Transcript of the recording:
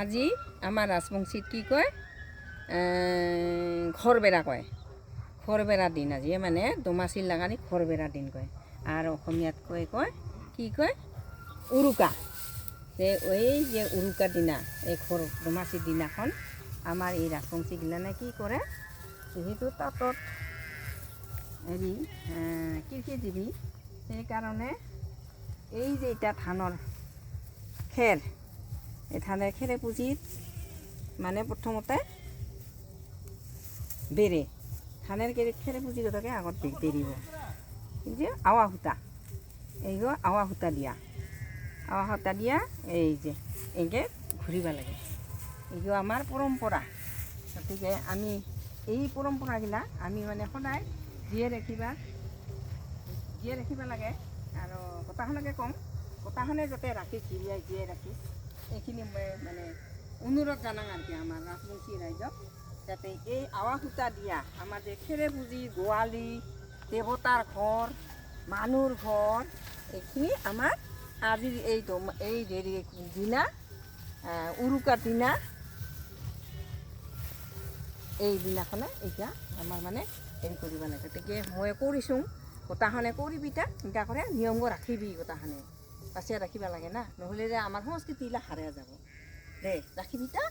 আজি আমাৰ ৰাজবংশীত কি কয় ঘৰবেৰা কয়। ঘৰবেৰা দিন আজি মানে দোমাচিৰ লাগানি ঘৰবেৰা দিন কয়। আৰু অসমীয়াত কয় কি কয় উৰুকা। এই যে উৰুকাৰ দিনা এই দোমাচিৰ দিনাখন আমাৰ এই ৰাজবংশীগিলানে কি কৰে, যিহেতু তাঁতত হেৰি কৃষিজীৱী, সেইকাৰণে এই যে এতিয়া ধানৰ খেৰ, এই ধানেৰ খেৰে পুঁজিত মানে প্ৰথমতে বেৰে, ধানেৰ খেৰে পুঁজি গতাকে আগত বেৰিব। কিন্তু আৱা সূতা, এই আৱা সূতা দিয়া এই যে এনেকৈ ঘূৰিব লাগে। এইটো আমাৰ পৰম্পৰা। গতিকে আমি এই পৰম্পৰাগিলা আমি মানে সদায় জীয়াই ৰাখিব লাগে। আৰু কথাখনকে ক'ম, কথাখনে যাতে ৰাখি জীয়াই ৰাখি এইখিনি মানে অনুৰোধ জনাওঁ আৰু কি আমাৰ ৰাজবংশী ৰাইজক, যাতে এই আৱা সূতা দিয়া আমাৰ যে খেৰে পুঁজি, গোৱালি, দেৱতাৰ ঘৰ, মানুহৰ ঘৰ, এইখিনি আমাৰ আজিৰ এই দিনা উৰুকাৰ দিনা এই দিনাখনে এতিয়া আমাৰ মানে হেৰি কৰিব লাগে। গতিকে মই কৰিছোঁ, গোটাখনে কৰিবিটা এনেকুৱা কৰে নিয়ম ৰাখিবি, গোটাখনে বাচিয়া ৰাখিব লাগে না, নহ'লে যে আমাৰ সংস্কৃতিবিলাক হাৰাই যাব। দে ৰাখিবিটা।